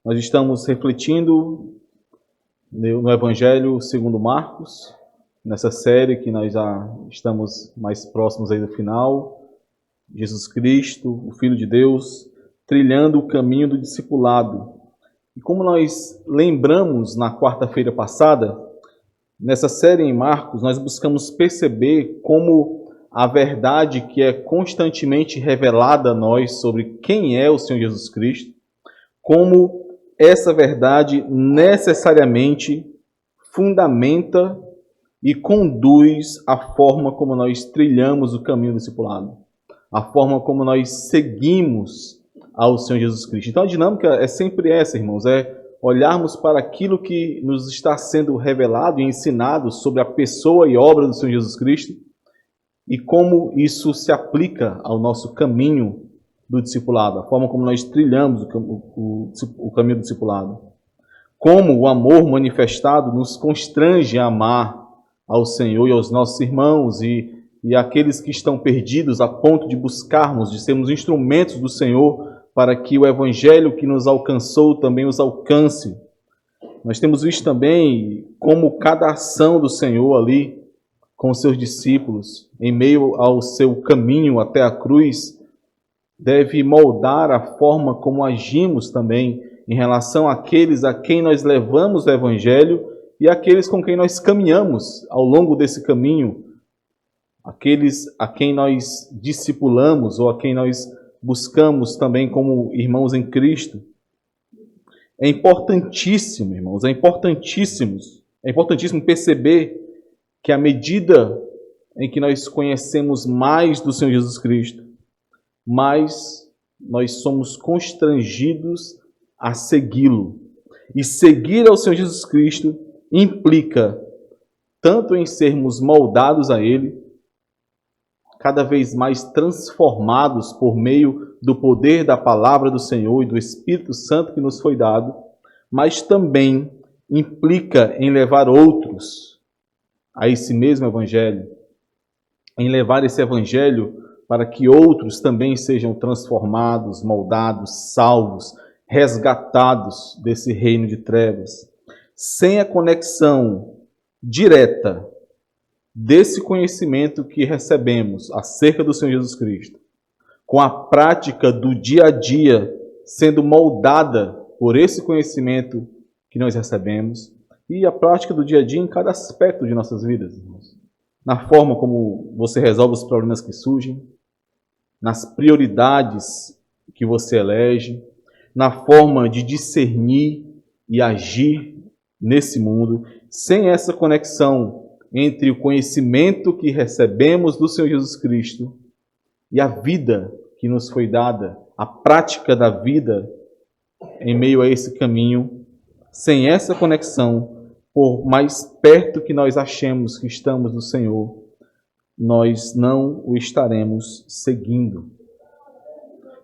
Nós estamos refletindo no Evangelho segundo Marcos, nessa série que nós já estamos mais próximos aí do final. Jesus Cristo, o Filho de Deus, trilhando o caminho do discipulado. E como nós lembramos na quarta-feira passada, nessa série em Marcos, nós buscamos perceber como a verdade que é constantemente revelada a nós sobre quem é o Senhor Jesus Cristo, como essa verdade necessariamente fundamenta e conduz a forma como nós trilhamos o caminho do discipulado, a forma como nós seguimos ao Senhor Jesus Cristo. Então a dinâmica é sempre essa, irmãos, é olharmos para aquilo que nos está sendo revelado e ensinado sobre a pessoa e obra do Senhor Jesus Cristo e como isso se aplica ao nosso caminho do discipulado, a forma como nós trilhamos o caminho do discipulado. Como o amor manifestado nos constrange a amar ao Senhor e aos nossos irmãos e aqueles que estão perdidos a ponto de buscarmos, de sermos instrumentos do Senhor para que o Evangelho que nos alcançou também os alcance. Nós temos visto também como cada ação do Senhor ali com os seus discípulos, em meio ao seu caminho até a cruz, deve moldar a forma como agimos também em relação àqueles a quem nós levamos o Evangelho e àqueles com quem nós caminhamos ao longo desse caminho, aqueles a quem nós discipulamos ou a quem nós buscamos também como irmãos em Cristo. É importantíssimo, irmãos, é importantíssimo perceber que à medida em que nós conhecemos mais do Senhor Jesus Cristo, mais nós somos constrangidos a segui-lo. E seguir ao Senhor Jesus Cristo implica tanto em sermos moldados a Ele, cada vez mais transformados por meio do poder da palavra do Senhor e do Espírito Santo que nos foi dado, mas também implica em levar outros a esse mesmo Evangelho, em levar esse Evangelho para que outros também sejam transformados, moldados, salvos, resgatados desse reino de trevas. Sem a conexão direta desse conhecimento que recebemos acerca do Senhor Jesus Cristo, com a prática do dia a dia sendo moldada por esse conhecimento que nós recebemos, e a prática do dia a dia em cada aspecto de nossas vidas, irmãos. Na forma como você resolve os problemas que surgem, nas prioridades que você elege, na forma de discernir e agir nesse mundo. Sem essa conexão entre o conhecimento que recebemos do Senhor Jesus Cristo e a vida que nos foi dada, a prática da vida em meio a esse caminho, sem essa conexão, por mais perto que nós achemos que estamos do Senhor, nós não o estaremos seguindo.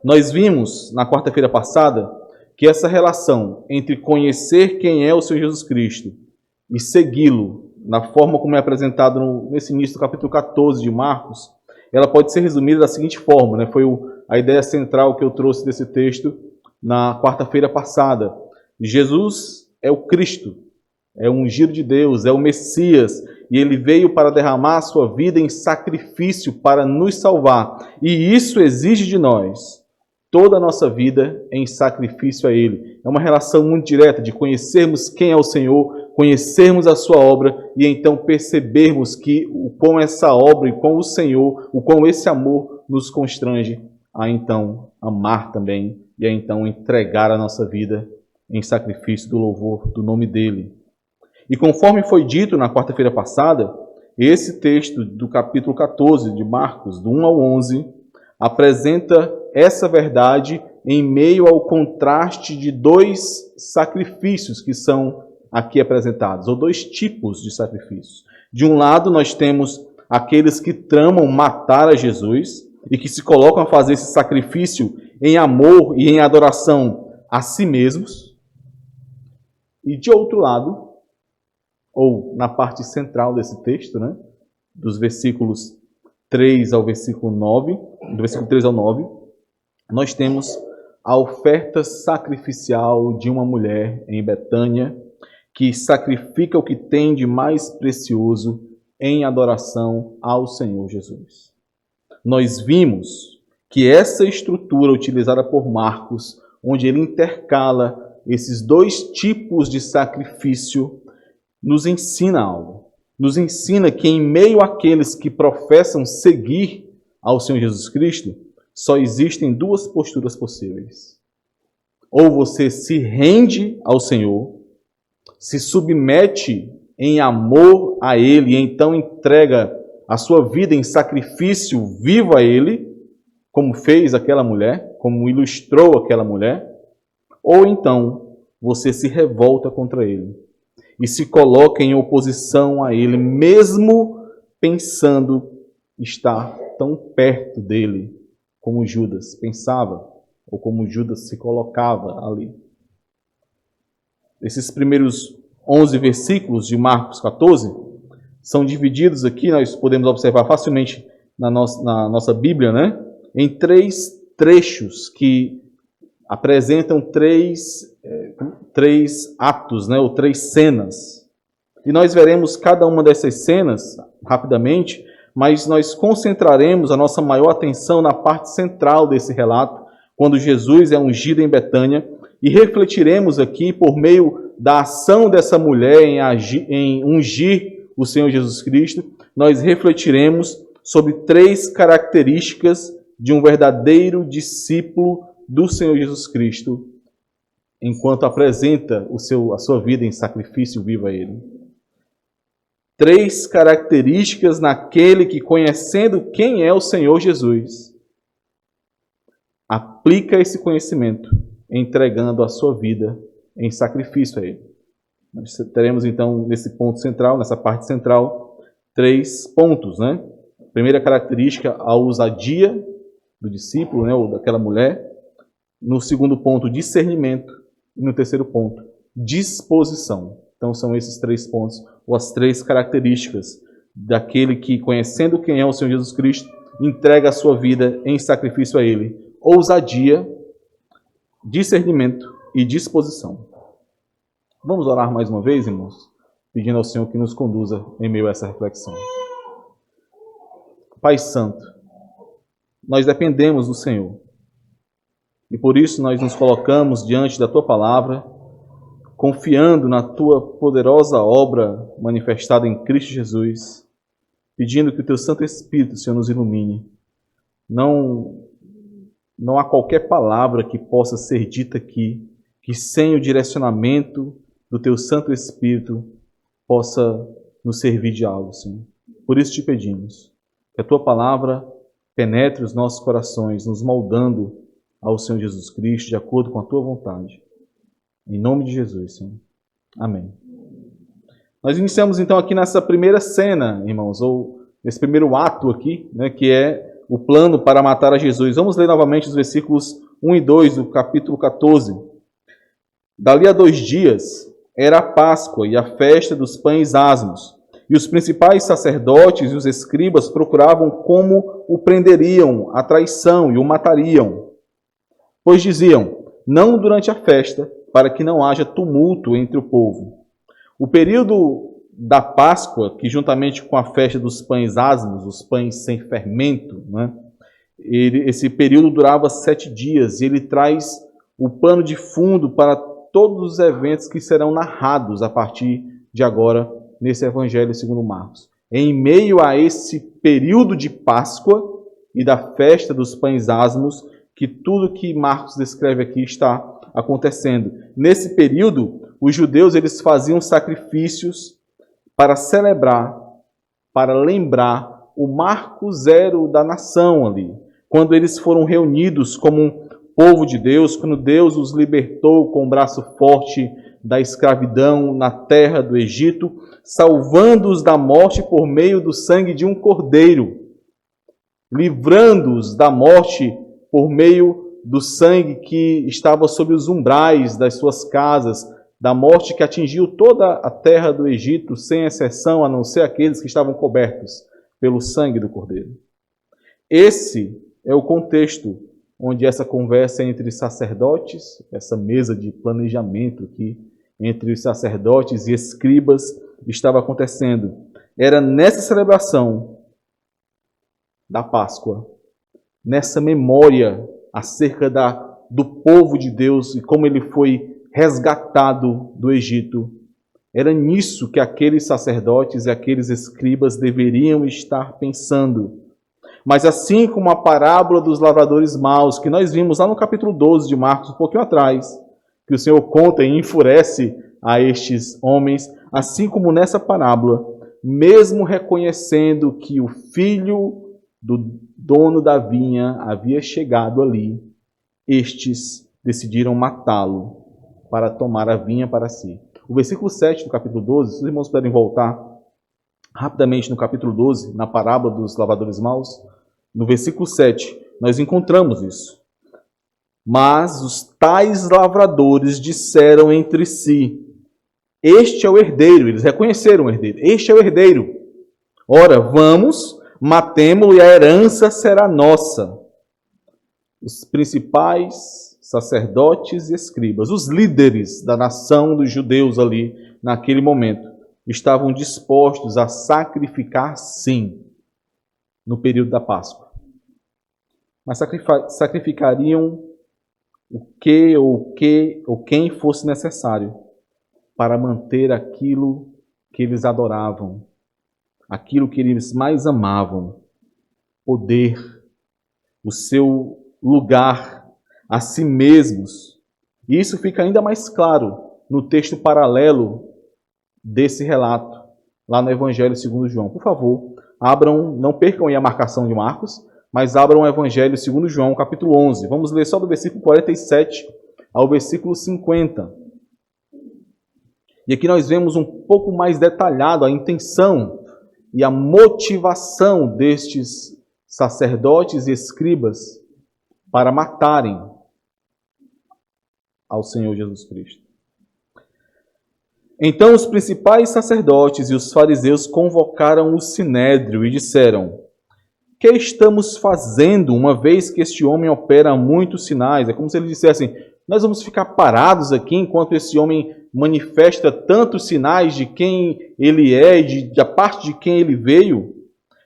Nós vimos na quarta-feira passada que essa relação entre conhecer quem é o Senhor Jesus Cristo e segui-lo, na forma como é apresentado nesse início do capítulo 14 de Marcos, ela pode ser resumida da seguinte forma, né? Foi a ideia central que eu trouxe desse texto na quarta-feira passada. Jesus é o Cristo, é o ungido de Deus, é o Messias, e ele veio para derramar a sua vida em sacrifício para nos salvar. E isso exige de nós toda a nossa vida em sacrifício a Ele. É uma relação muito direta de conhecermos quem é o Senhor, conhecermos a sua obra e então percebermos que o quão essa obra e quão o Senhor, o quão esse amor nos constrange a então amar também e a então entregar a nossa vida em sacrifício do louvor do nome dEle. E conforme foi dito na quarta-feira passada, esse texto do capítulo 14 de Marcos, do 1 ao 11, apresenta essa verdade em meio ao contraste de dois sacrifícios que são aqui apresentados, ou dois tipos de sacrifícios. De um lado, nós temos aqueles que tramam matar a Jesus e que se colocam a fazer esse sacrifício em amor e em adoração a si mesmos. E de outro lado, ou na parte central desse texto, né, dos versículos 3 ao versículo 9, do versículo 3 ao 9, nós temos a oferta sacrificial de uma mulher em Betânia, que sacrifica o que tem de mais precioso em adoração ao Senhor Jesus. Nós vimos que essa estrutura utilizada por Marcos, onde ele intercala esses dois tipos de sacrifício, nos ensina algo. Nos ensina que em meio àqueles que professam seguir ao Senhor Jesus Cristo, só existem duas posturas possíveis. Ou você se rende ao Senhor, se submete em amor a Ele, e então entrega a sua vida em sacrifício vivo a Ele, como fez aquela mulher, como ilustrou aquela mulher, ou então você se revolta contra Ele e se coloca em oposição a Ele, mesmo pensando estar tão perto dele como Judas pensava, ou como Judas se colocava ali. Esses primeiros 11 versículos de Marcos 14 são divididos aqui, nós podemos observar facilmente na nossa Bíblia, né? Em 3 trechos que apresentam três atos, né? Ou 3 cenas. E nós veremos cada uma dessas cenas rapidamente, mas nós concentraremos a nossa maior atenção na parte central desse relato, quando Jesus é ungido em Betânia, e refletiremos aqui, por meio da ação dessa mulher em ungir o Senhor Jesus Cristo, nós refletiremos sobre 3 características de um verdadeiro discípulo do Senhor Jesus Cristo, enquanto apresenta a sua vida em sacrifício vivo a Ele. 3 características naquele que, conhecendo quem é o Senhor Jesus, aplica esse conhecimento, entregando a sua vida em sacrifício a Ele. Nós teremos então, nesse ponto central, nessa parte central, 3 pontos, né? Primeira característica, a ousadia do discípulo, né, ou daquela mulher. No segundo ponto, discernimento. E no terceiro ponto, disposição. Então são esses 3 pontos, ou as 3 características daquele que, conhecendo quem é o Senhor Jesus Cristo, entrega a sua vida em sacrifício a Ele. Ousadia, discernimento e disposição. Vamos orar mais uma vez, irmãos, pedindo ao Senhor que nos conduza em meio a essa reflexão. Pai Santo, nós dependemos do Senhor. E por isso nós nos colocamos diante da Tua palavra, confiando na Tua poderosa obra manifestada em Cristo Jesus, pedindo que o Teu Santo Espírito, Senhor, nos ilumine. Não há qualquer palavra que possa ser dita aqui, que sem o direcionamento do Teu Santo Espírito possa nos servir de algo, Senhor. Por isso te pedimos que a Tua palavra penetre os nossos corações, nos moldando ao Senhor Jesus Cristo, de acordo com a Tua vontade. Em nome de Jesus, Senhor. Amém. Nós iniciamos então aqui nessa primeira cena, irmãos, ou nesse primeiro ato aqui, né, que é o plano para matar a Jesus. Vamos ler novamente os versículos 1 e 2 do capítulo 14. Dali a 2 dias era a Páscoa e a festa dos pães asmos, e os principais sacerdotes e os escribas procuravam como o prenderiam à traição e o matariam. Pois diziam, não durante a festa, para que não haja tumulto entre o povo. O período da Páscoa, que juntamente com a festa dos pães asmos, os pães sem fermento, né, esse período durava 7 dias, e ele traz o pano de fundo para todos os eventos que serão narrados a partir de agora nesse Evangelho segundo Marcos. Em meio a esse período de Páscoa e da festa dos pães asmos, que tudo que Marcos descreve aqui está acontecendo. Nesse período, os judeus eles faziam sacrifícios para celebrar, para lembrar o marco zero da nação ali. Quando eles foram reunidos como um povo de Deus, quando Deus os libertou com o braço forte da escravidão na terra do Egito, salvando-os da morte por meio do sangue de um cordeiro, livrando-os da morte por meio do sangue que estava sobre os umbrais das suas casas, da morte que atingiu toda a terra do Egito, sem exceção, a não ser aqueles que estavam cobertos pelo sangue do cordeiro. Esse é o contexto onde essa conversa entre sacerdotes, essa mesa de planejamento aqui, entre os sacerdotes e escribas, estava acontecendo. Era nessa celebração da Páscoa, nessa memória acerca do povo de Deus e como ele foi resgatado do Egito. Era nisso que aqueles sacerdotes e aqueles escribas deveriam estar pensando. Mas assim como a parábola dos lavradores maus, que nós vimos lá no capítulo 12 de Marcos, um pouquinho atrás, que o Senhor conta e enfurece a estes homens, assim como nessa parábola, mesmo reconhecendo que o filho do dono da vinha havia chegado ali, estes decidiram matá-lo para tomar a vinha para si. O versículo 7 do capítulo 12, se os irmãos puderem voltar rapidamente no capítulo 12, na parábola dos lavradores maus, no versículo 7, nós encontramos isso. Mas os tais lavradores disseram entre si, este é o herdeiro, eles reconheceram o herdeiro, este é o herdeiro. Ora, vamos, matemo-lo e a herança será nossa. Os principais sacerdotes e escribas, os líderes da nação dos judeus ali, naquele momento, estavam dispostos a sacrificar, sim, no período da Páscoa. Mas sacrificariam o que ou quem fosse necessário para manter aquilo que eles adoravam, aquilo que eles mais amavam, poder, o seu lugar, a si mesmos. E isso fica ainda mais claro no texto paralelo desse relato, lá no Evangelho segundo João. Por favor, abram, não percam aí a marcação de Marcos, mas abram o Evangelho segundo João, capítulo 11. Vamos ler só do versículo 47 ao versículo 50. E aqui nós vemos um pouco mais detalhado a intenção e a motivação destes sacerdotes e escribas para matarem ao Senhor Jesus Cristo. Então os principais sacerdotes e os fariseus convocaram o sinédrio e disseram: que estamos fazendo, uma vez que este homem opera muitos sinais? É como se eles dissessem, nós vamos ficar parados aqui enquanto esse homem manifesta tantos sinais de quem ele é e da parte de quem ele veio?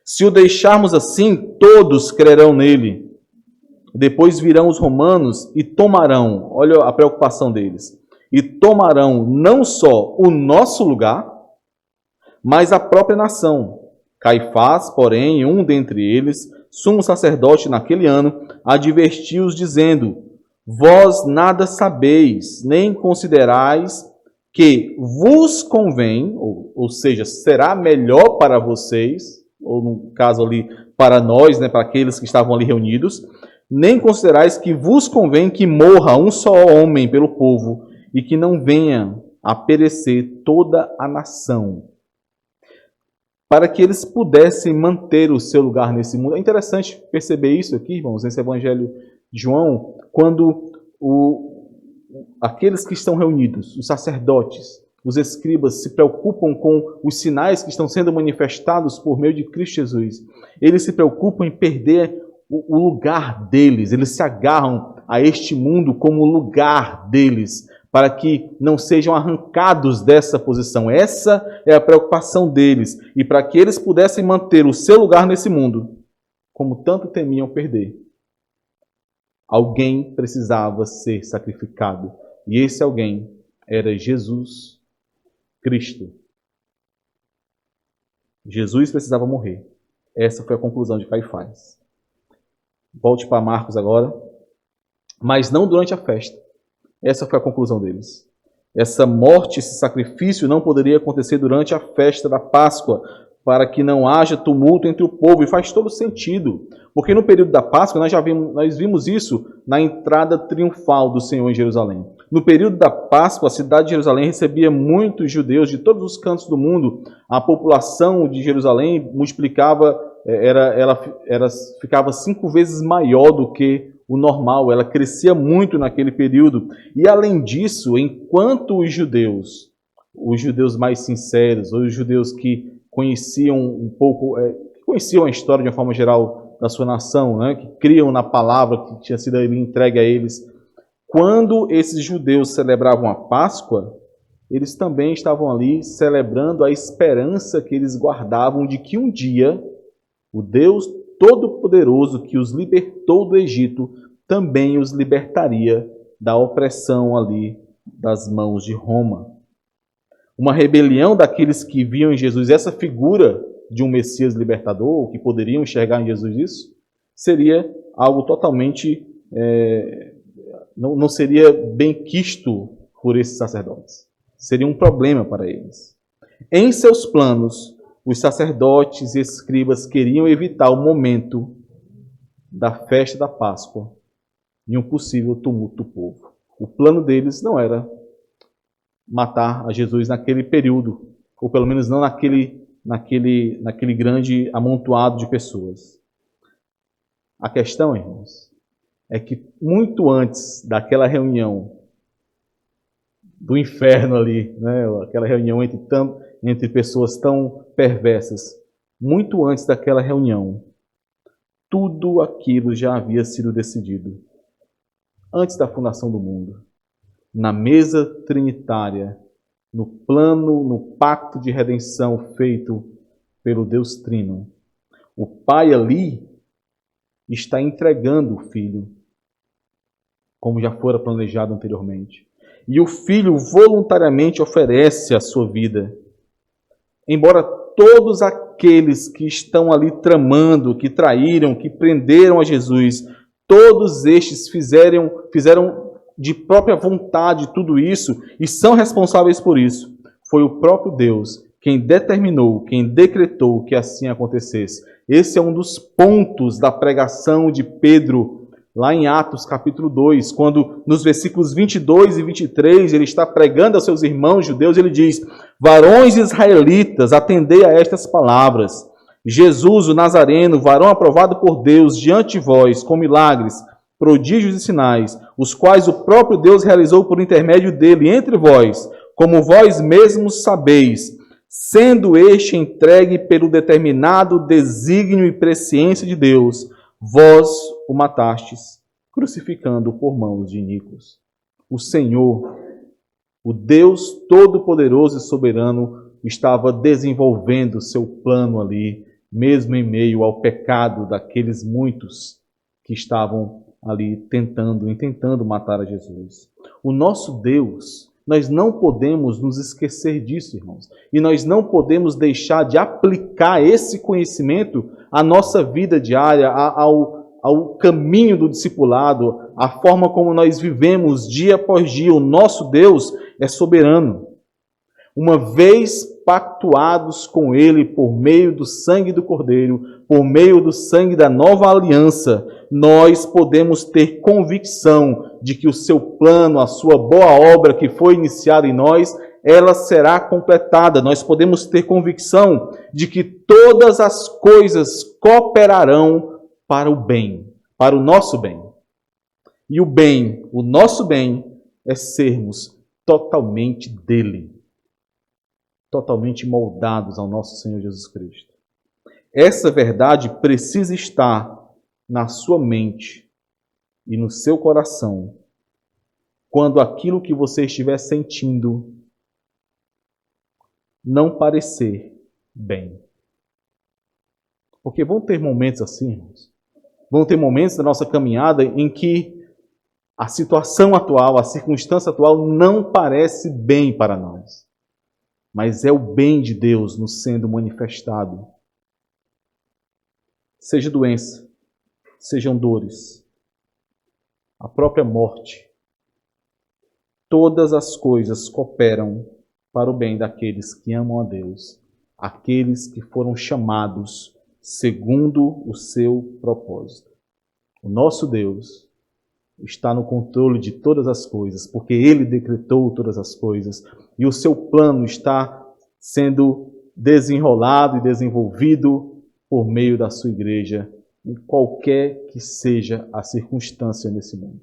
Se o deixarmos assim, todos crerão nele. Depois virão os romanos e tomarão, olha a preocupação deles, e tomarão não só o nosso lugar, mas a própria nação. Caifás, porém, um dentre eles, sumo sacerdote naquele ano, advertiu-os dizendo: vós nada sabeis, nem considerais que vos convém, ou seja, será melhor para vocês, ou no caso ali, para nós, para aqueles que estavam ali reunidos, nem considerais que vos convém que morra um só homem pelo povo, e que não venha a perecer toda a nação, para que eles pudessem manter o seu lugar nesse mundo. É interessante perceber isso aqui, irmãos, nesse Evangelho de João, quando aqueles que estão reunidos, os sacerdotes, os escribas, se preocupam com os sinais que estão sendo manifestados por meio de Cristo Jesus. Eles se preocupam em perder o lugar deles, eles se agarram a este mundo como lugar deles, para que não sejam arrancados dessa posição. Essa é a preocupação deles. E para que eles pudessem manter o seu lugar nesse mundo, como tanto temiam perder, alguém precisava ser sacrificado. E esse alguém era Jesus Cristo. Jesus precisava morrer. Essa foi a conclusão de Caifás. Volte para Marcos agora. Mas não durante a festa. Essa foi a conclusão deles. Essa morte, esse sacrifício não poderia acontecer durante a festa da Páscoa, para que não haja tumulto entre o povo. E faz todo sentido, porque no período da Páscoa nós vimos isso na entrada triunfal do Senhor em Jerusalém. No período da Páscoa, a cidade de Jerusalém recebia muitos judeus de todos os cantos do mundo. A população de Jerusalém multiplicava, ficava 5 vezes maior do que o normal, ela crescia muito naquele período. E além disso, enquanto os judeus mais sinceros, ou os judeus que conheciam um pouco, conheciam a história de uma forma geral da sua nação, né, que criam na palavra que tinha sido entregue a eles. Quando esses judeus celebravam a Páscoa, eles também estavam ali celebrando a esperança que eles guardavam de que um dia o Deus Todo-Poderoso que os libertou do Egito também os libertaria da opressão ali das mãos de Roma. Uma rebelião daqueles que viam em Jesus essa figura de um Messias libertador, que poderiam enxergar em Jesus isso, seria algo totalmente... não seria bem quisto por esses sacerdotes. Seria um problema para eles. Em seus planos, os sacerdotes e escribas queriam evitar o momento da festa da Páscoa e um possível tumulto do povo. O plano deles não era matar a Jesus naquele período, ou pelo menos não naquele grande amontoado de pessoas. A questão, irmãos, é que muito antes daquela reunião do inferno ali, né, aquela reunião entre pessoas tão perversas, muito antes daquela reunião, tudo aquilo já havia sido decidido. Antes da fundação do mundo, na mesa trinitária, no plano, no pacto de redenção feito pelo Deus Trino, o Pai ali está entregando o Filho, como já fora planejado anteriormente. E o Filho voluntariamente oferece a sua vida. Embora todos aqueles que estão ali tramando, que traíram, que prenderam a Jesus, todos estes fizeram de própria vontade tudo isso e são responsáveis por isso. Foi o próprio Deus quem determinou, quem decretou que assim acontecesse. Esse é um dos pontos da pregação de Pedro, lá em Atos capítulo 2, quando nos versículos 22 e 23 ele está pregando aos seus irmãos judeus, ele diz: varões israelitas, atendei a estas palavras. Jesus, o Nazareno, varão aprovado por Deus diante de vós, com milagres, prodígios e sinais, os quais o próprio Deus realizou por intermédio dele entre vós, como vós mesmos sabeis, sendo este entregue pelo determinado desígnio e presciência de Deus, vós o matastes, crucificando por mãos de iníquos. O Senhor, o Deus Todo-Poderoso e Soberano, estava desenvolvendo seu plano ali, mesmo em meio ao pecado daqueles muitos que estavam ali tentando matar a Jesus. O nosso Deus, nós não podemos nos esquecer disso, irmãos. E nós não podemos deixar de aplicar esse conhecimento à nossa vida diária, ao caminho do discipulado, à forma como nós vivemos dia após dia. O nosso Deus é soberano. Uma vez pactuados com Ele por meio do sangue do Cordeiro, por meio do sangue da nova aliança, nós podemos ter convicção de que o seu plano, a sua boa obra que foi iniciada em nós, ela será completada. Nós podemos ter convicção de que todas as coisas cooperarão para o bem, para o nosso bem. E o bem, o nosso bem, é sermos totalmente dele. Totalmente moldados ao nosso Senhor Jesus Cristo. Essa verdade precisa estar na sua mente e no seu coração quando aquilo que você estiver sentindo não parecer bem. Porque vão ter momentos assim, irmãos. Vão ter momentos da nossa caminhada em que a situação atual, a circunstância atual não parece bem para nós. Mas é o bem de Deus nos sendo manifestado. Seja doença, sejam dores, a própria morte. Todas as coisas cooperam para o bem daqueles que amam a Deus, aqueles que foram chamados segundo o seu propósito. O nosso Deus está no controle de todas as coisas, porque Ele decretou todas as coisas, e o seu plano está sendo desenrolado e desenvolvido por meio da sua igreja, em qualquer que seja a circunstância nesse mundo.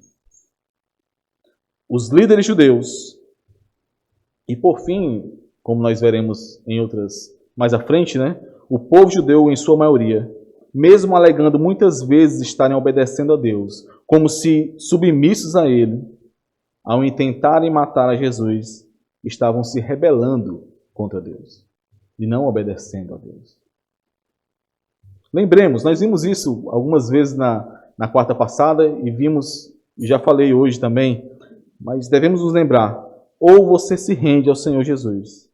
Os líderes judeus, e por fim, como nós veremos em outras mais à frente, o povo judeu em sua maioria, mesmo alegando muitas vezes estarem obedecendo a Deus, como se submissos a Ele, ao intentarem matar a Jesus, estavam se rebelando contra Deus e não obedecendo a Deus. Lembremos, nós vimos isso algumas vezes na quarta passada e vimos, e já falei hoje também, mas devemos nos lembrar, ou você se rende ao Senhor Jesus,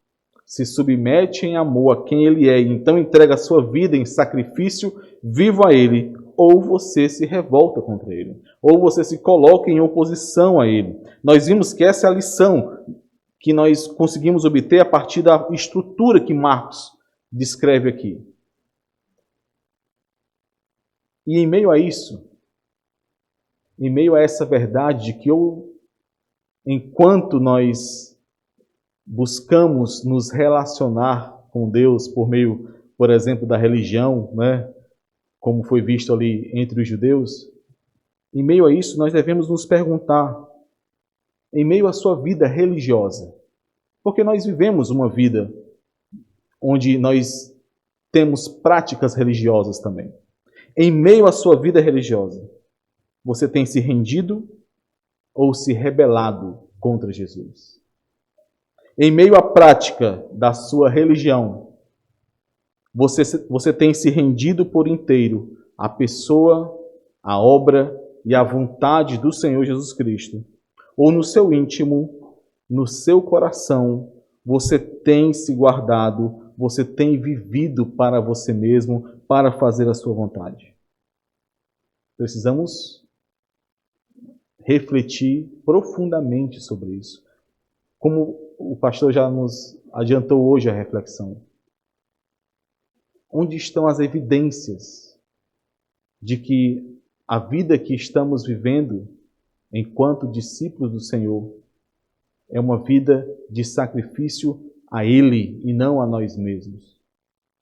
se submete em amor a quem Ele é, e então entrega a sua vida em sacrifício vivo a Ele, ou você se revolta contra Ele, ou você se coloca em oposição a Ele. Nós vimos que essa é a lição que nós conseguimos obter a partir da estrutura que Marcos descreve aqui. E em meio a isso, em meio a essa verdade de que enquanto nós buscamos nos relacionar com Deus por meio, por exemplo, da religião, né, como foi visto ali entre os judeus, em meio a isso nós devemos nos perguntar, em meio à sua vida religiosa, porque nós vivemos uma vida onde nós temos práticas religiosas também. Em meio à sua vida religiosa, você tem se rendido ou se rebelado contra Jesus? Em meio à prática da sua religião, você tem se rendido por inteiro à pessoa, à obra e à vontade do Senhor Jesus Cristo? Ou no seu íntimo, no seu coração, você tem se guardado, você tem vivido para você mesmo, para fazer a sua vontade? Precisamos refletir profundamente sobre isso. Como o pastor já nos adiantou hoje a reflexão. Onde estão as evidências de que a vida que estamos vivendo enquanto discípulos do Senhor é uma vida de sacrifício a Ele e não a nós mesmos?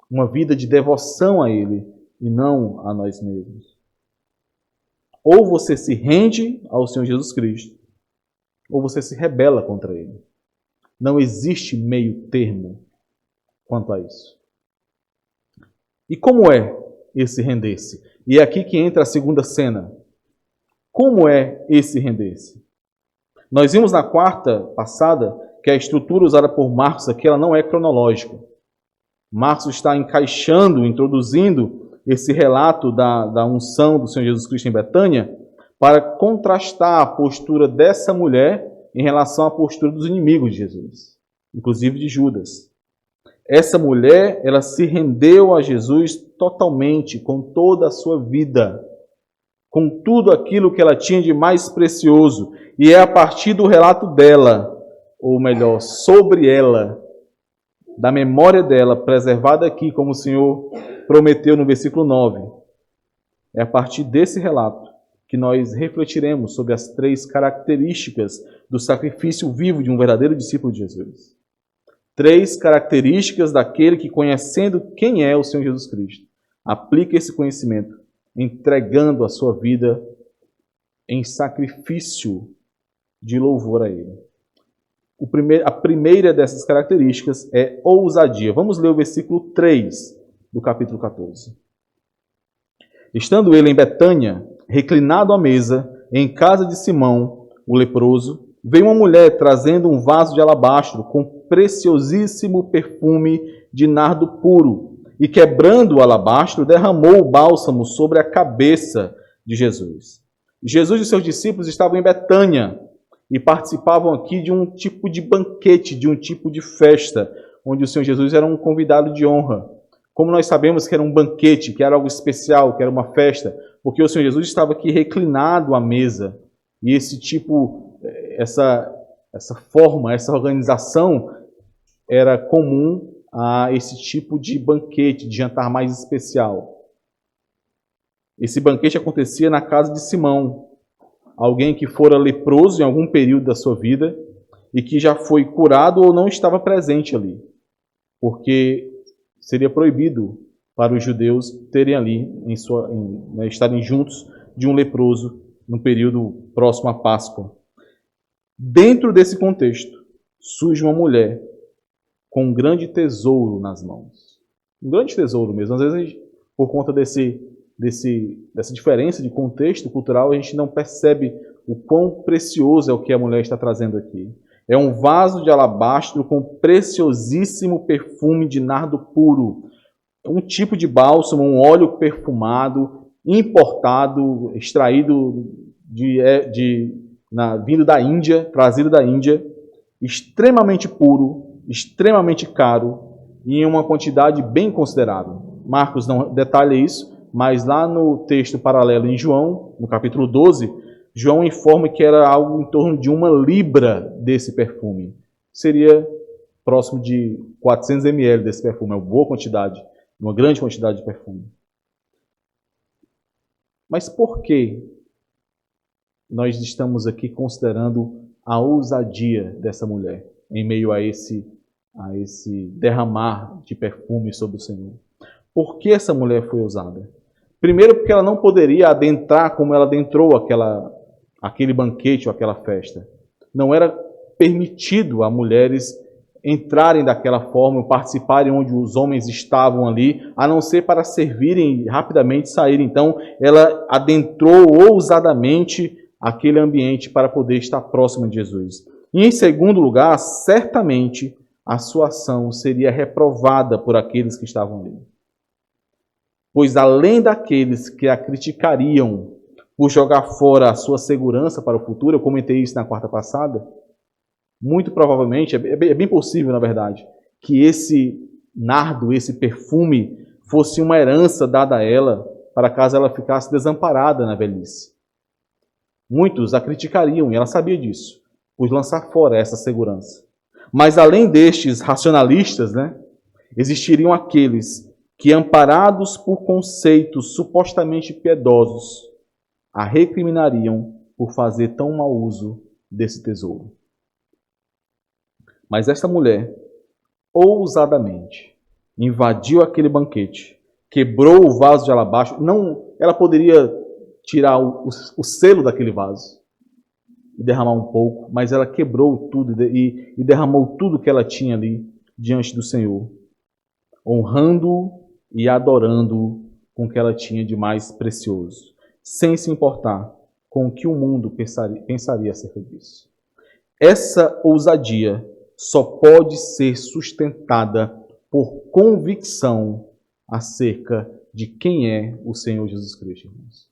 Uma vida de devoção a Ele e não a nós mesmos? Ou você se rende ao Senhor Jesus Cristo, ou você se rebela contra Ele. Não existe meio termo quanto a isso. E como é esse render-se? E é aqui que entra a segunda cena. Como é esse render-se? Nós vimos na quarta passada que a estrutura usada por Marcos aqui ela não é cronológica. Marcos está encaixando, introduzindo esse relato da unção do Senhor Jesus Cristo em Betânia para contrastar a postura dessa mulher em relação à postura dos inimigos de Jesus, inclusive de Judas. Essa mulher, ela se rendeu a Jesus totalmente, com toda a sua vida, com tudo aquilo que ela tinha de mais precioso. E é a partir do relato dela, ou melhor, sobre ela, da memória dela, preservada aqui, como o Senhor prometeu no versículo 9. É a partir desse relato que nós refletiremos sobre as 3 características do sacrifício vivo de um verdadeiro discípulo de Jesus. 3 características daquele que, conhecendo quem é o Senhor Jesus Cristo, aplica esse conhecimento, entregando a sua vida em sacrifício de louvor a Ele. A primeira dessas características é ousadia. Vamos ler o versículo 3 do capítulo 14. Estando ele em Betânia, reclinado à mesa, em casa de Simão, o leproso, veio uma mulher trazendo um vaso de alabastro com preciosíssimo perfume de nardo puro, e quebrando o alabastro, derramou o bálsamo sobre a cabeça de Jesus. Jesus e seus discípulos estavam em Betânia e participavam aqui de um tipo de banquete, de um tipo de festa, onde o Senhor Jesus era um convidado de honra. Como nós sabemos que era um banquete, que era algo especial, que era uma festa, porque o Senhor Jesus estava aqui reclinado à mesa. E esse tipo, essa forma, essa organização era comum a esse tipo de banquete, de jantar mais especial. Esse banquete acontecia na casa de Simão, alguém que fora leproso em algum período da sua vida e que já foi curado ou não estava presente ali, porque seria proibido para os judeus terem ali, estarem juntos de um leproso no período próximo à Páscoa. Dentro desse contexto, surge uma mulher com um grande tesouro nas mãos. Um grande tesouro mesmo. Às vezes por conta dessa diferença de contexto cultural, a gente não percebe o quão precioso é o que a mulher está trazendo aqui. É um vaso de alabastro com preciosíssimo perfume de nardo puro. Um tipo de bálsamo, um óleo perfumado, importado, extraído vindo da Índia, trazido da Índia, extremamente puro, extremamente caro e em uma quantidade bem considerável. Marcos não detalha isso, mas lá no texto paralelo em João, no capítulo 12, João informa que era algo em torno de 1 libra desse perfume. Seria próximo de 400 ml desse perfume, é uma boa quantidade, uma grande quantidade de perfume. Mas por que nós estamos aqui considerando a ousadia dessa mulher em meio a esse derramar de perfume sobre o Senhor? Por que essa mulher foi ousada? Primeiro, porque ela não poderia adentrar como ela adentrou aquele banquete ou aquela festa. Não era permitido a mulheres entrarem daquela forma, participarem onde os homens estavam ali, a não ser para servirem e rapidamente saírem. Então, ela adentrou ousadamente aquele ambiente para poder estar próxima de Jesus. E, em segundo lugar, certamente a sua ação seria reprovada por aqueles que estavam ali. Pois, além daqueles que a criticariam por jogar fora a sua segurança para o futuro, eu comentei isso na quarta passada, muito provavelmente, é bem possível, na verdade, que esse nardo, esse perfume, fosse uma herança dada a ela, para caso ela ficasse desamparada na velhice. Muitos a criticariam, e ela sabia disso, por lançar fora essa segurança. Mas além destes racionalistas, existiriam aqueles que, amparados por conceitos supostamente piedosos, a recriminariam por fazer tão mau uso desse tesouro. Mas esta mulher, ousadamente, invadiu aquele banquete, quebrou o vaso de alabastro. Ela poderia tirar o selo daquele vaso e derramar um pouco, mas ela quebrou tudo e derramou tudo que ela tinha ali diante do Senhor, honrando e adorando com o que ela tinha de mais precioso, sem se importar com o que o mundo pensaria acerca disso. Essa ousadia só pode ser sustentada por convicção acerca de quem é o Senhor Jesus Cristo, irmãos.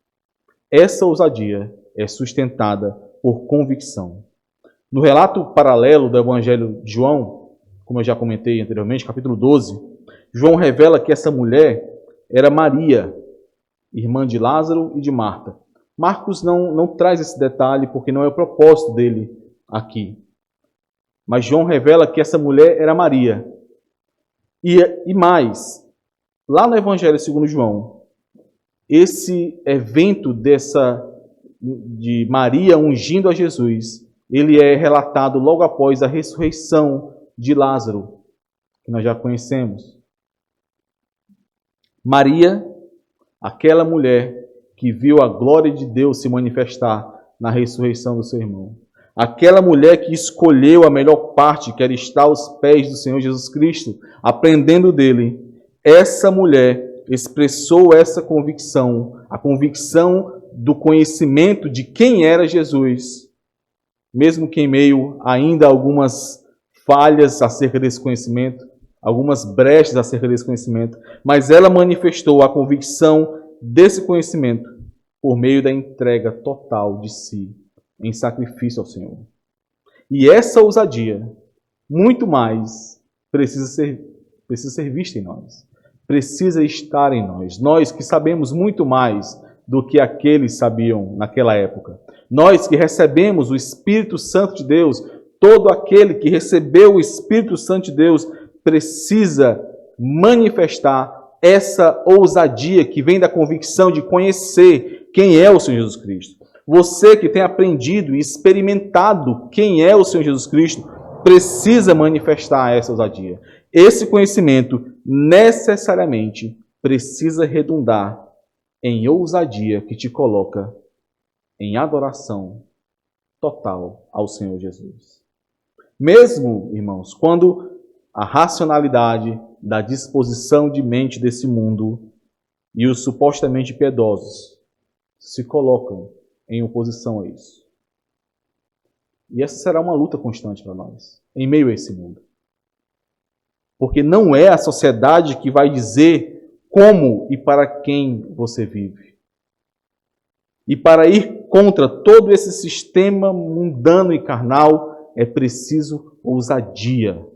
Essa ousadia é sustentada por convicção. No relato paralelo do Evangelho de João, como eu já comentei anteriormente, capítulo 12, João revela que essa mulher era Maria, irmã de Lázaro e de Marta. Marcos não traz esse detalhe porque não é o propósito dele aqui. Mas João revela que essa mulher era Maria. E mais, lá no Evangelho segundo João, esse evento de Maria ungindo a Jesus, ele é relatado logo após a ressurreição de Lázaro, que nós já conhecemos. Maria, aquela mulher que viu a glória de Deus se manifestar na ressurreição do seu irmão. Aquela mulher que escolheu a melhor parte, que era estar aos pés do Senhor Jesus Cristo, aprendendo dele. Essa mulher expressou essa convicção, a convicção do conhecimento de quem era Jesus, mesmo que em meio ainda a algumas falhas acerca desse conhecimento, algumas brechas acerca desse conhecimento, mas ela manifestou a convicção desse conhecimento por meio da entrega total de si em sacrifício ao Senhor. E essa ousadia, muito mais, precisa ser vista em nós. Precisa estar em nós. Nós que sabemos muito mais do que aqueles sabiam naquela época. Nós que recebemos o Espírito Santo de Deus, todo aquele que recebeu o Espírito Santo de Deus precisa manifestar essa ousadia que vem da convicção de conhecer quem é o Senhor Jesus Cristo. Você que tem aprendido e experimentado quem é o Senhor Jesus Cristo, precisa manifestar essa ousadia. Esse conhecimento necessariamente precisa redundar em ousadia que te coloca em adoração total ao Senhor Jesus. Mesmo, irmãos, quando a racionalidade da disposição de mente desse mundo e os supostamente piedosos se colocam em oposição a isso. E essa será uma luta constante para nós, em meio a esse mundo. Porque não é a sociedade que vai dizer como e para quem você vive. E para ir contra todo esse sistema mundano e carnal, é preciso ousadia.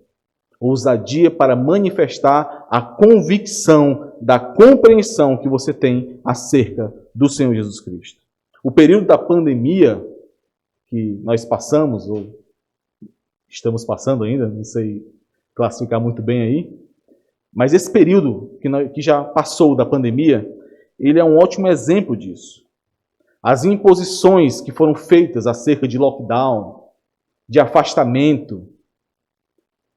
Ousadia para manifestar a convicção da compreensão que você tem acerca do Senhor Jesus Cristo. O período da pandemia que nós passamos, ou estamos passando ainda, não sei classificar muito bem aí, mas esse período que já passou da pandemia, ele é um ótimo exemplo disso. As imposições que foram feitas acerca de lockdown, de afastamento,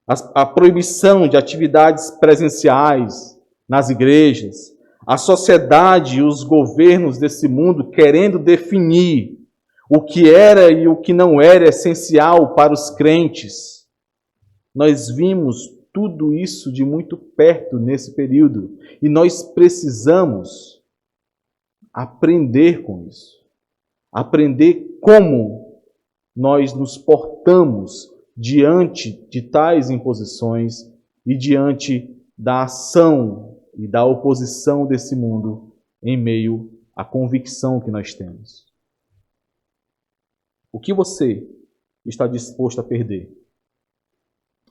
a proibição de atividades presenciais nas igrejas, a sociedade e os governos desse mundo querendo definir o que era e o que não era essencial para os crentes. Nós vimos tudo isso de muito perto nesse período e nós precisamos aprender com isso. Aprender como nós nos portamos diante de tais imposições e diante da ação e da oposição desse mundo em meio à convicção que nós temos. O que você está disposto a perder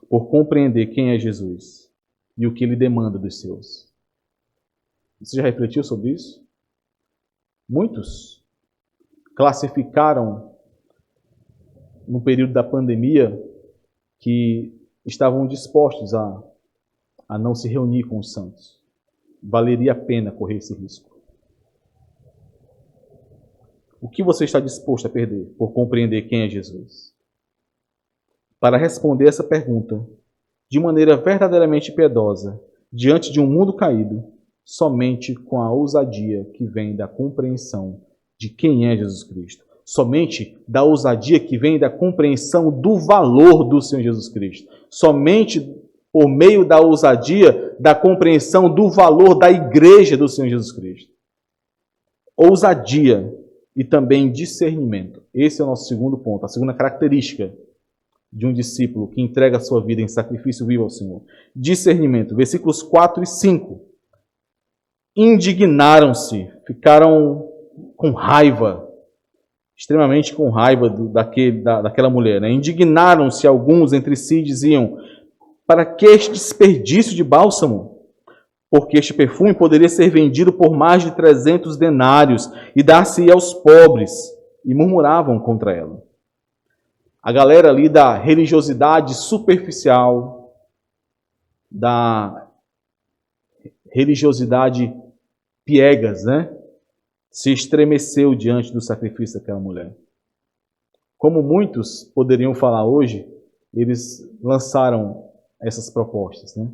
por compreender quem é Jesus e o que ele demanda dos seus? Você já refletiu sobre isso? Muitos classificaram no período da pandemia que estavam dispostos a não se reunir com os santos. Valeria a pena correr esse risco. O que você está disposto a perder por compreender quem é Jesus? Para responder essa pergunta de maneira verdadeiramente piedosa, diante de um mundo caído, somente com a ousadia que vem da compreensão de quem é Jesus Cristo. Somente da ousadia que vem da compreensão do valor do Senhor Jesus Cristo. Somente por meio da ousadia da compreensão do valor da igreja do Senhor Jesus Cristo. Ousadia e também discernimento. Esse é o nosso segundo ponto, a segunda característica de um discípulo que entrega a sua vida em sacrifício vivo ao Senhor. Discernimento, versículos 4 e 5. Indignaram-se, ficaram com raiva, extremamente com raiva daquela mulher. Né? Indignaram-se alguns entre si e diziam: para que este desperdício de bálsamo? Porque este perfume poderia ser vendido por mais de 300 denários e dar-se-ia aos pobres. E murmuravam contra ela. A galera ali da religiosidade superficial, da religiosidade piegas, né? Se estremeceu diante do sacrifício daquela mulher. Como muitos poderiam falar hoje, eles lançaram essas propostas, né?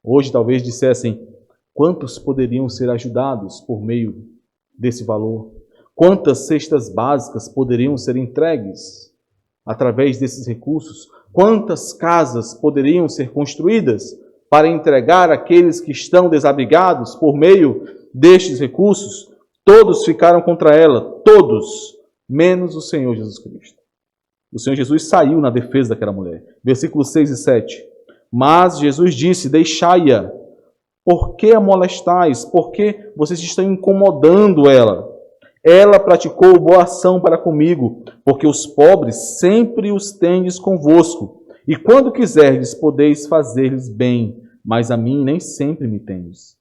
Hoje talvez dissessem: quantos poderiam ser ajudados por meio desse valor? Quantas cestas básicas poderiam ser entregues através desses recursos? Quantas casas poderiam ser construídas para entregar àqueles que estão desabrigados por meio destes recursos? Todos ficaram contra ela, todos, menos o Senhor Jesus Cristo. O Senhor Jesus saiu na defesa daquela mulher. Versículos 6 e 7. Mas Jesus disse: deixai-a. Por que a molestais? Por que vocês estão incomodando ela? Ela praticou boa ação para comigo, porque os pobres sempre os tendes convosco, e quando quiserdes podeis fazer-lhes bem, mas a mim nem sempre me tendes.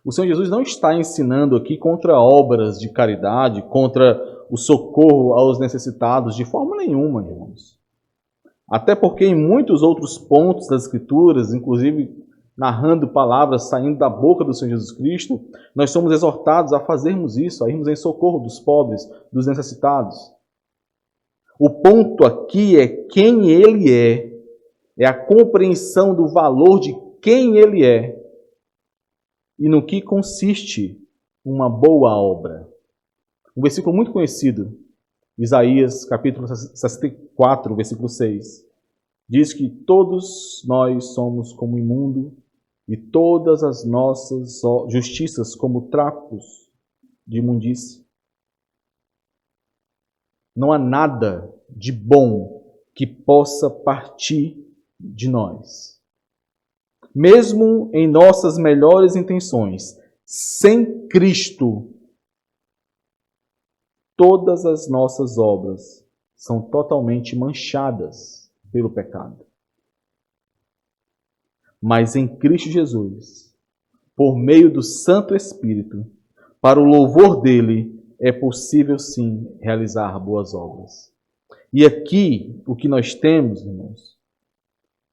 O Senhor Jesus não está ensinando aqui contra obras de caridade, contra o socorro aos necessitados, de forma nenhuma, irmãos. Até porque em muitos outros pontos das Escrituras, inclusive narrando palavras saindo da boca do Senhor Jesus Cristo, nós somos exortados a fazermos isso, a irmos em socorro dos pobres, dos necessitados. O ponto aqui é quem Ele é a compreensão do valor de quem Ele é e no que consiste uma boa obra. Um versículo muito conhecido, Isaías, capítulo 64, versículo 6, diz que todos nós somos como imundo e todas as nossas justiças como trapos de imundície. Não há nada de bom que possa partir de nós. Mesmo em nossas melhores intenções, sem Cristo, todas as nossas obras são totalmente manchadas pelo pecado. Mas em Cristo Jesus, por meio do Santo Espírito, para o louvor dele, é possível sim realizar boas obras. E aqui, o que nós temos, irmãos,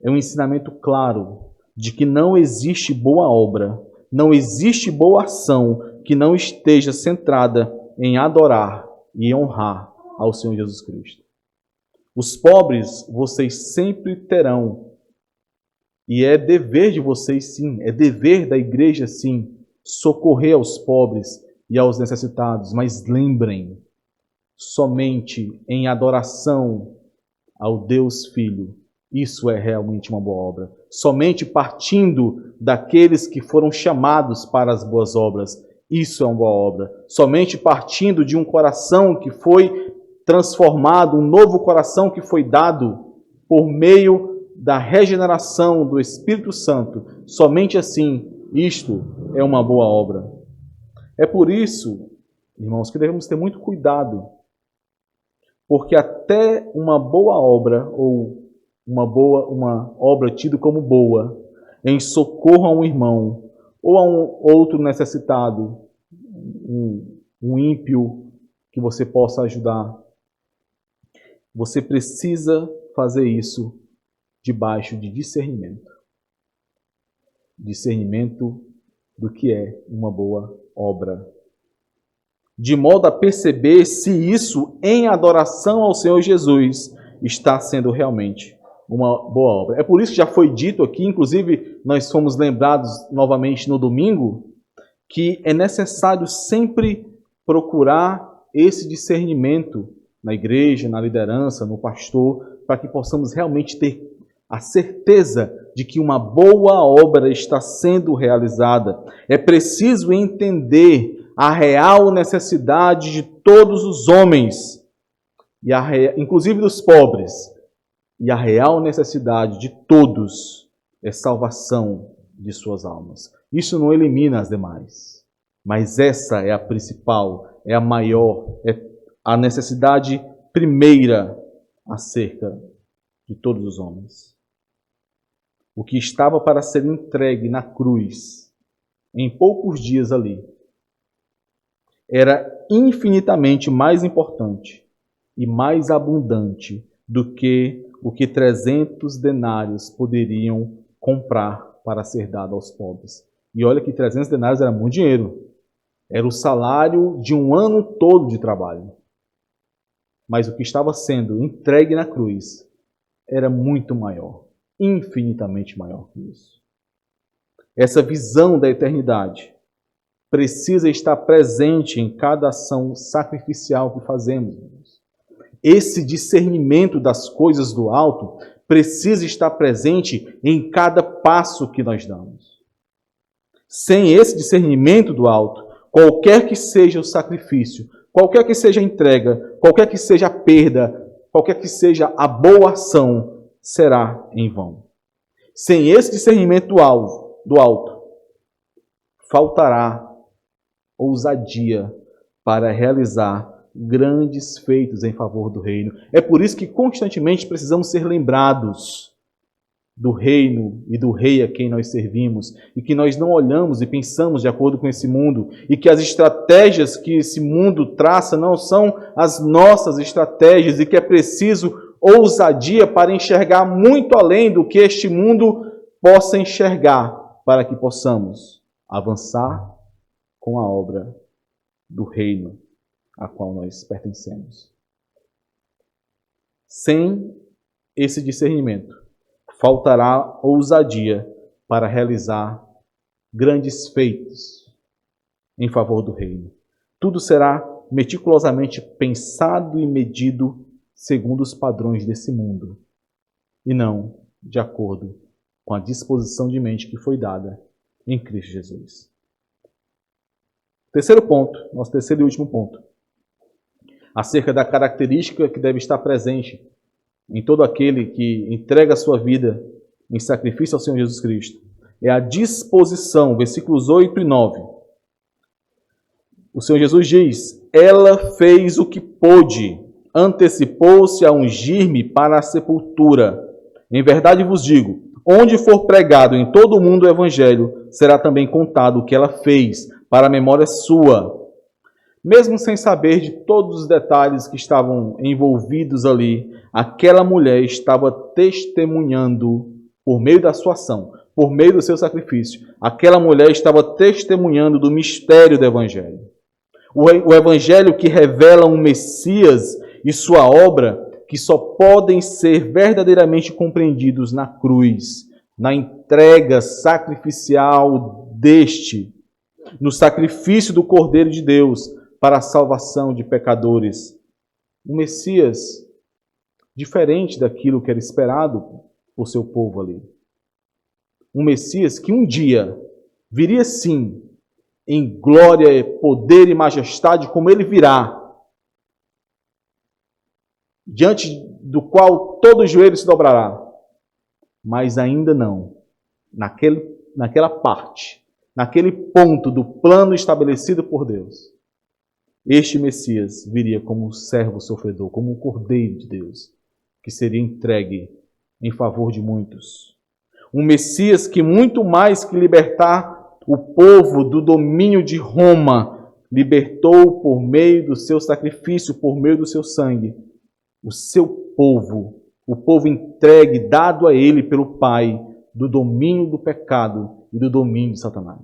é um ensinamento claro de que não existe boa obra, não existe boa ação que não esteja centrada em adorar e honrar ao Senhor Jesus Cristo. Os pobres vocês sempre terão, e é dever de vocês sim, é dever da igreja sim, socorrer aos pobres e aos necessitados, mas lembrem, somente em adoração ao Deus Filho, isso é realmente uma boa obra. Somente partindo daqueles que foram chamados para as boas obras, isso é uma boa obra. Somente partindo de um coração que foi transformado, um novo coração que foi dado por meio da regeneração do Espírito Santo, somente assim, isto é uma boa obra. É por isso, irmãos, que devemos ter muito cuidado, porque até uma boa obra, ou uma obra tida como boa, em socorro a um irmão, ou a um outro necessitado, um ímpio que você possa ajudar, você precisa fazer isso debaixo de discernimento. Discernimento do que é uma boa obra. De modo a perceber se isso, em adoração ao Senhor Jesus, está sendo realmente uma boa obra. É por isso que já foi dito aqui, inclusive nós fomos lembrados novamente no domingo, que é necessário sempre procurar esse discernimento na igreja, na liderança, no pastor, para que possamos realmente ter a certeza de que uma boa obra está sendo realizada. É preciso entender a real necessidade de todos os homens, inclusive dos pobres, e a real necessidade de todos é salvação de suas almas. Isso não elimina as demais, mas essa é a principal, é a maior, é a necessidade primeira acerca de todos os homens. O que estava para ser entregue na cruz, em poucos dias ali, era infinitamente mais importante e mais abundante do que o que 300 denários poderiam comprar para ser dado aos pobres. E olha que 300 denários era muito dinheiro. Era o salário de um ano todo de trabalho. Mas o que estava sendo entregue na cruz era muito maior, infinitamente maior que isso. Essa visão da eternidade precisa estar presente em cada ação sacrificial que fazemos. Esse discernimento das coisas do alto precisa estar presente em cada passo que nós damos. Sem esse discernimento do alto, qualquer que seja o sacrifício, qualquer que seja a entrega, qualquer que seja a perda, qualquer que seja a boa ação, será em vão. Sem esse discernimento do alto, faltará ousadia para realizar grandes feitos em favor do reino. É por isso que constantemente precisamos ser lembrados do reino e do rei a quem nós servimos, e que nós não olhamos e pensamos de acordo com esse mundo, e que as estratégias que esse mundo traça não são as nossas estratégias, e que é preciso ousadia para enxergar muito além do que este mundo possa enxergar, para que possamos avançar com a obra do reino a qual nós pertencemos. Sem esse discernimento, faltará ousadia para realizar grandes feitos em favor do reino. Tudo será meticulosamente pensado e medido segundo os padrões desse mundo, e não de acordo com com a disposição de mente que foi dada em Cristo Jesus. Terceiro ponto, nosso terceiro e último ponto, acerca da característica que deve estar presente em todo aquele que entrega a sua vida em sacrifício ao Senhor Jesus Cristo, é a disposição, versículos 8 e 9. O Senhor Jesus diz: ela fez o que pôde, antecipou-se a ungir-me para a sepultura. Em verdade vos digo, onde for pregado em todo o mundo o Evangelho, será também contado o que ela fez, para a memória sua. Mesmo sem saber de todos os detalhes que estavam envolvidos ali, aquela mulher estava testemunhando, por meio da sua ação, por meio do seu sacrifício, aquela mulher estava testemunhando do mistério do Evangelho. O Evangelho que revela um Messias e sua obra que só podem ser verdadeiramente compreendidos na cruz, na entrega sacrificial no sacrifício do Cordeiro de Deus para a salvação de pecadores. Um Messias diferente daquilo que era esperado por seu povo ali. Um Messias que um dia viria sim em glória, poder e majestade, como ele virá, diante do qual todo joelho se dobrará. Mas ainda não, naquela parte, naquele ponto do plano estabelecido por Deus, este Messias viria como um servo sofredor, como um Cordeiro de Deus, que seria entregue em favor de muitos. Um Messias que, muito mais que libertar o povo do domínio de Roma, libertou por meio do seu sacrifício, por meio do seu sangue, o seu povo, o povo entregue, dado a ele pelo Pai, do domínio do pecado e do domínio de Satanás.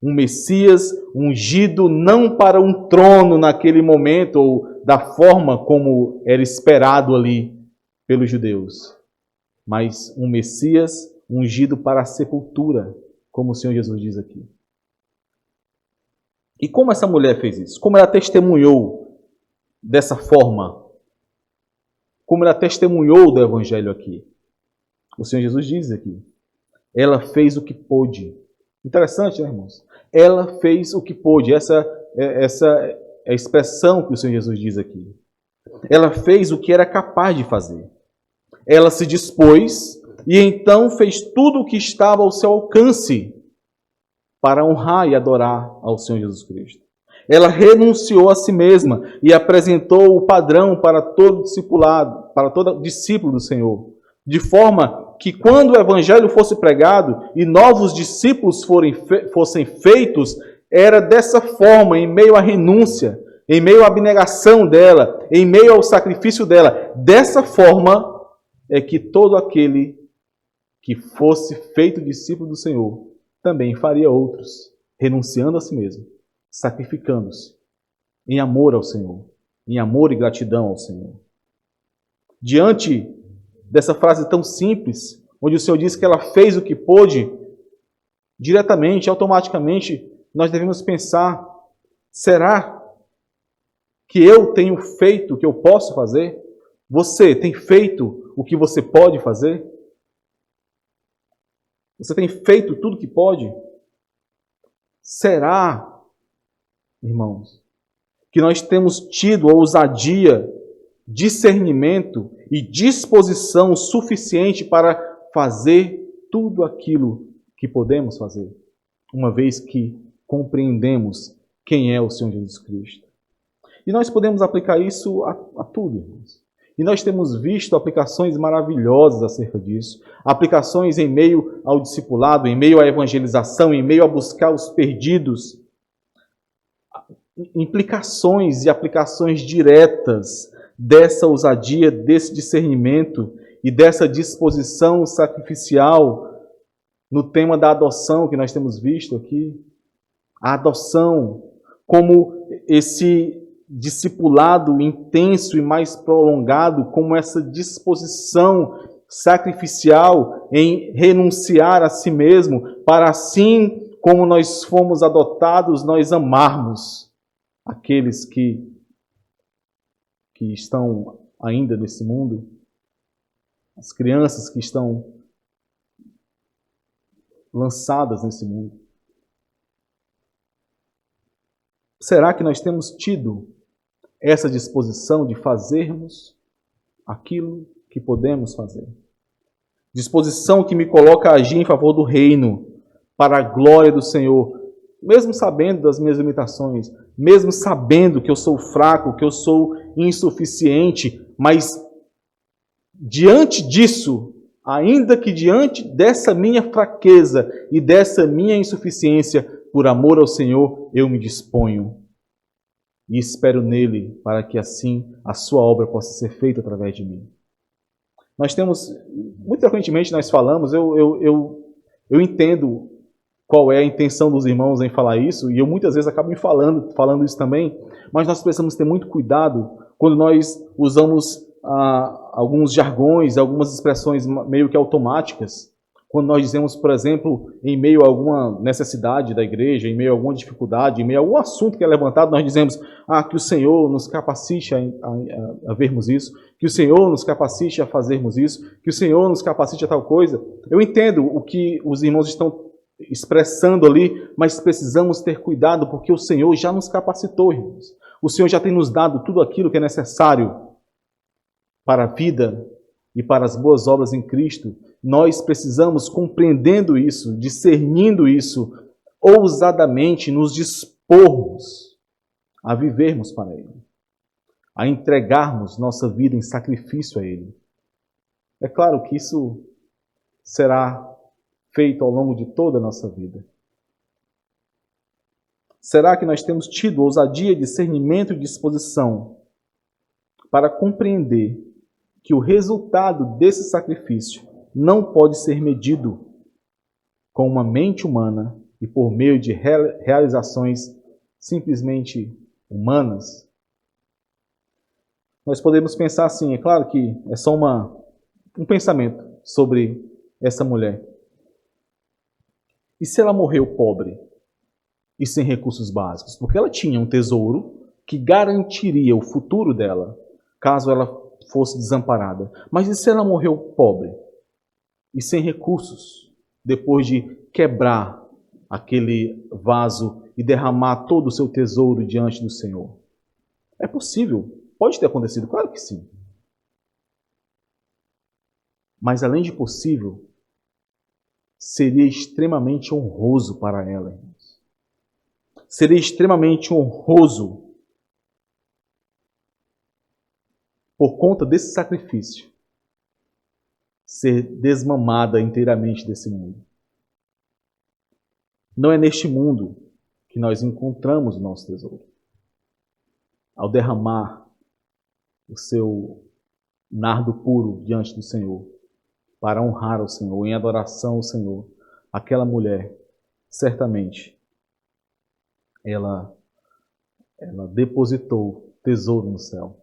Um Messias ungido não para um trono naquele momento, ou da forma como era esperado ali pelos judeus, mas um Messias ungido para a sepultura, como o Senhor Jesus diz aqui. E como essa mulher fez isso? Como ela testemunhou dessa forma? Como ela testemunhou do Evangelho aqui? O Senhor Jesus diz aqui: ela fez o que pôde. Interessante, né, irmãos? Ela fez o que pôde. Essa é a expressão que o Senhor Jesus diz aqui. Ela fez o que era capaz de fazer. Ela se dispôs e então fez tudo o que estava ao seu alcance para honrar e adorar ao Senhor Jesus Cristo. Ela renunciou a si mesma e apresentou o padrão para todo discipulado, para todo discípulo do Senhor, de forma que quando o Evangelho fosse pregado e novos discípulos fossem feitos, era dessa forma, em meio à renúncia, em meio à abnegação dela, em meio ao sacrifício dela. Dessa forma é que todo aquele que fosse feito discípulo do Senhor também faria outros, renunciando a si mesmo, sacrificando-se em amor ao Senhor, em amor e gratidão ao Senhor. Diante dessa frase tão simples, onde o Senhor diz que ela fez o que pôde, diretamente, automaticamente, nós devemos pensar: será que eu tenho feito o que eu posso fazer? Você tem feito o que você pode fazer? Você tem feito tudo o que pode? Será, irmãos, que nós temos tido a ousadia, discernimento e disposição suficiente para fazer tudo aquilo que podemos fazer, uma vez que compreendemos quem é o Senhor Jesus Cristo? E nós podemos aplicar isso a tudo, irmãos. E nós temos visto aplicações maravilhosas acerca disso. Aplicações em meio ao discipulado, em meio à evangelização, em meio a buscar os perdidos. Implicações e aplicações diretas dessa ousadia, desse discernimento e dessa disposição sacrificial no tema da adoção que nós temos visto aqui. A adoção como esse discipulado intenso e mais prolongado, como essa disposição sacrificial em renunciar a si mesmo, para assim como nós fomos adotados, nós amarmos aqueles que estão ainda nesse mundo, as crianças que estão lançadas nesse mundo. Será que nós temos tido essa disposição de fazermos aquilo que podemos fazer? Disposição que me coloca a agir em favor do reino, para a glória do Senhor, mesmo sabendo das minhas limitações, mesmo sabendo que eu sou fraco, que eu sou insuficiente, mas diante disso, ainda que diante dessa minha fraqueza e dessa minha insuficiência, por amor ao Senhor, eu me disponho e espero nele para que assim a sua obra possa ser feita através de mim. Nós temos, muito frequentemente nós falamos, eu entendo qual é a intenção dos irmãos em falar isso, e eu muitas vezes acabo me falando isso também, mas nós precisamos ter muito cuidado quando nós usamos alguns jargões, algumas expressões meio que automáticas, quando nós dizemos, por exemplo, em meio a alguma necessidade da igreja, em meio a alguma dificuldade, em meio a algum assunto que é levantado, nós dizemos que o Senhor nos capacite a vermos isso, que o Senhor nos capacite a fazermos isso, que o Senhor nos capacite a tal coisa. Eu entendo o que os irmãos estão expressando ali, mas precisamos ter cuidado, porque o Senhor já nos capacitou, irmãos. O Senhor já tem nos dado tudo aquilo que é necessário para a vida e para as boas obras em Cristo. Nós precisamos, compreendendo isso, discernindo isso, ousadamente nos dispormos a vivermos para Ele, a entregarmos nossa vida em sacrifício a Ele. É claro que isso será feito ao longo de toda a nossa vida. Será que nós temos tido ousadia, discernimento e disposição para compreender que o resultado desse sacrifício não pode ser medido com uma mente humana e por meio de realizações simplesmente humanas? Nós podemos pensar assim, é claro que é só um pensamento sobre essa mulher. E se ela morreu pobre e sem recursos básicos? Porque ela tinha um tesouro que garantiria o futuro dela, caso ela fosse desamparada. Mas e se ela morreu pobre e sem recursos, depois de quebrar aquele vaso e derramar todo o seu tesouro diante do Senhor? É possível, pode ter acontecido, claro que sim. Mas além de possível, seria extremamente honroso para ela, irmãos. Seria extremamente honroso por conta desse sacrifício, ser desmamada inteiramente desse mundo. Não é neste mundo que nós encontramos o nosso tesouro. Ao derramar o seu nardo puro diante do Senhor, para honrar ao Senhor, em adoração ao Senhor, aquela mulher, certamente, ela depositou tesouro no céu,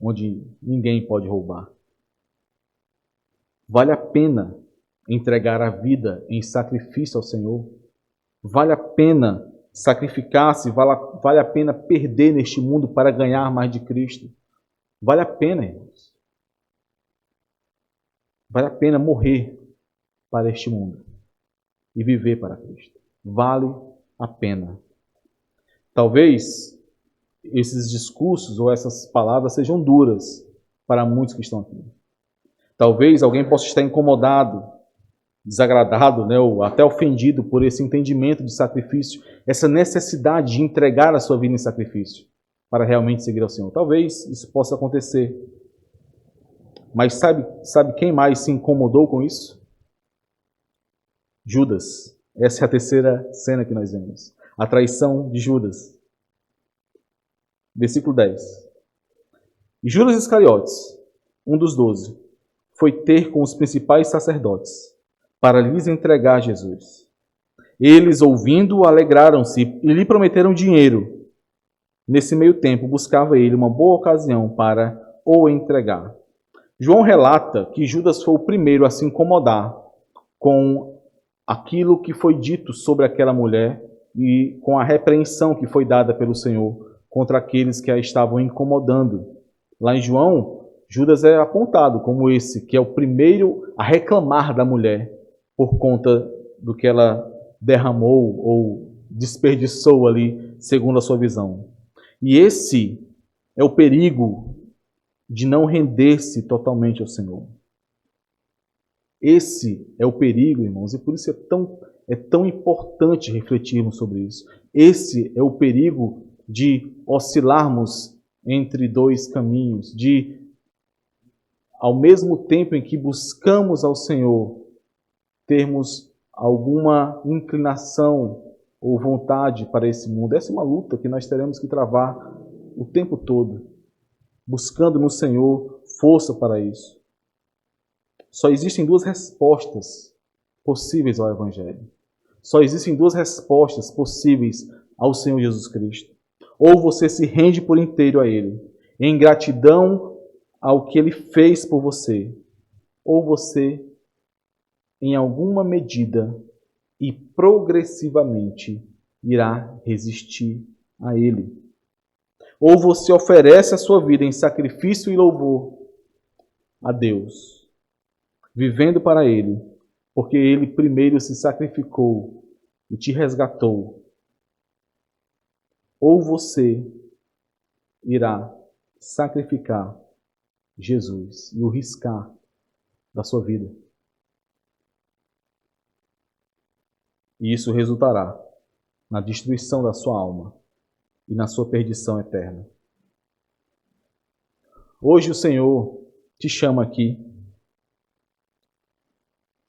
onde ninguém pode roubar. Vale a pena entregar a vida em sacrifício ao Senhor? Vale a pena sacrificar-se? Vale a pena perder neste mundo para ganhar mais de Cristo? Vale a pena, irmãos. Vale a pena morrer para este mundo e viver para Cristo. Vale a pena. Talvez esses discursos ou essas palavras sejam duras para muitos que estão aqui. Talvez alguém possa estar incomodado, desagradado, ou até ofendido por esse entendimento de sacrifício, essa necessidade de entregar a sua vida em sacrifício para realmente seguir ao Senhor. Talvez isso possa acontecer. Mas sabe quem mais se incomodou com isso? Judas. Essa é a terceira cena que nós vemos. A traição de Judas. Versículo 10. E Judas Iscariotes, um dos 12, foi ter com os principais sacerdotes para lhes entregar Jesus. Eles, ouvindo-o, alegraram-se e lhe prometeram dinheiro. Nesse meio tempo, buscava ele uma boa ocasião para o entregar. João relata que Judas foi o primeiro a se incomodar com aquilo que foi dito sobre aquela mulher e com a repreensão que foi dada pelo Senhor contra aqueles que a estavam incomodando. Lá em João, Judas é apontado como esse, que é o primeiro a reclamar da mulher por conta do que ela derramou ou desperdiçou ali, segundo a sua visão. E esse é o perigo de não render-se totalmente ao Senhor. Esse é o perigo, irmãos, e por isso é tão importante refletirmos sobre isso. Esse é o perigo de oscilarmos entre dois caminhos, de, ao mesmo tempo em que buscamos ao Senhor, termos alguma inclinação ou vontade para esse mundo. Essa é uma luta que nós teremos que travar o tempo todo, buscando no Senhor força para isso. Só existem duas respostas possíveis ao Evangelho. Só existem duas respostas possíveis ao Senhor Jesus Cristo. Ou você se rende por inteiro a Ele, em gratidão ao que Ele fez por você, ou você, em alguma medida e progressivamente, irá resistir a Ele. Ou você oferece a sua vida em sacrifício e louvor a Deus, vivendo para Ele, porque Ele primeiro se sacrificou e te resgatou. Ou você irá sacrificar Jesus e o riscar da sua vida. E isso resultará na destruição da sua alma e na sua perdição eterna. Hoje o Senhor te chama aqui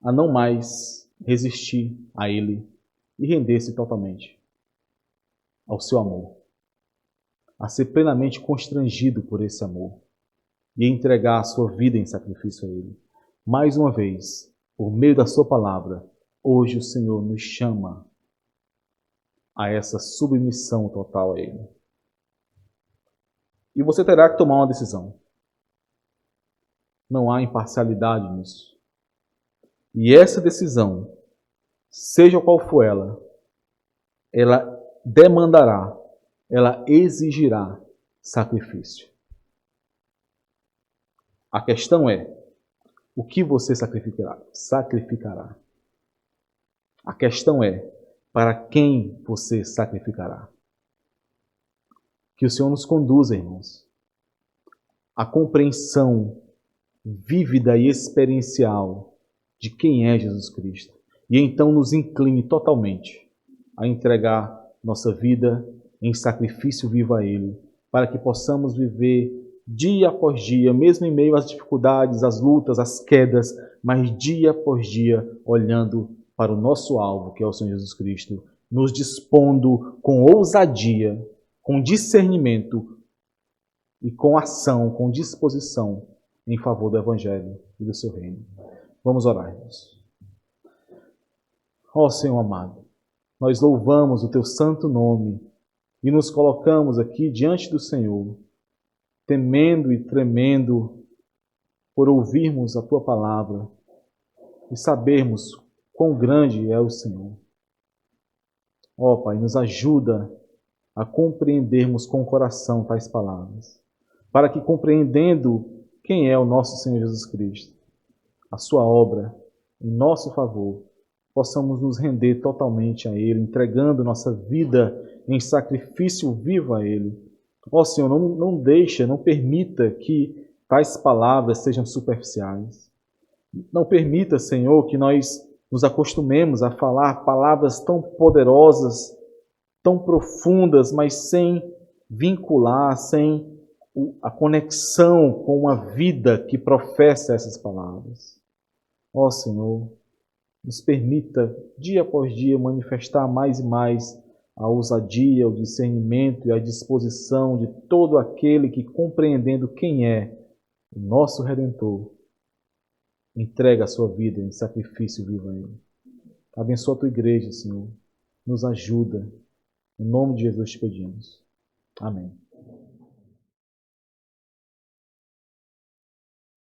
a não mais resistir a Ele e render-se totalmente ao seu amor, a ser plenamente constrangido por esse amor e entregar a sua vida em sacrifício a Ele. Mais uma vez, por meio da sua palavra, hoje o Senhor nos chama a essa submissão total a Ele. E você terá que tomar uma decisão. Não há imparcialidade nisso. E essa decisão, seja qual for ela demandará, ela exigirá sacrifício. A questão é, o que você sacrificará? A questão é, para quem você sacrificará? Que o Senhor nos conduza, irmãos, à compreensão vívida e experiencial de quem é Jesus Cristo. E então nos incline totalmente a entregar nossa vida em sacrifício vivo a Ele, para que possamos viver dia após dia, mesmo em meio às dificuldades, às lutas, às quedas, mas dia após dia, olhando para o nosso alvo, que é o Senhor Jesus Cristo, nos dispondo com ousadia, com discernimento e com ação, com disposição em favor do Evangelho e do seu reino. Vamos orar, irmãos. Ó Senhor amado, nós louvamos o Teu santo nome e nos colocamos aqui diante do Senhor, temendo e tremendo por ouvirmos a Tua palavra e sabermos quão grande é o Senhor. Ó Pai, nos ajuda a compreendermos com o coração tais palavras, para que, compreendendo quem é o nosso Senhor Jesus Cristo, a sua obra em nosso favor, possamos nos render totalmente a Ele, entregando nossa vida em sacrifício vivo a Ele. Ó Senhor, não permita que tais palavras sejam superficiais. Não permita, Senhor, que nós nos acostumemos a falar palavras tão poderosas, tão profundas, mas sem vincular, sem a conexão com uma vida que professa essas palavras. Ó Senhor, nos permita, dia após dia, manifestar mais e mais a ousadia, o discernimento e a disposição de todo aquele que, compreendendo quem é o nosso Redentor, entrega a sua vida em sacrifício vivo a Ele. Abençoa a Tua igreja, Senhor. Nos ajuda. Em nome de Jesus te pedimos. Amém.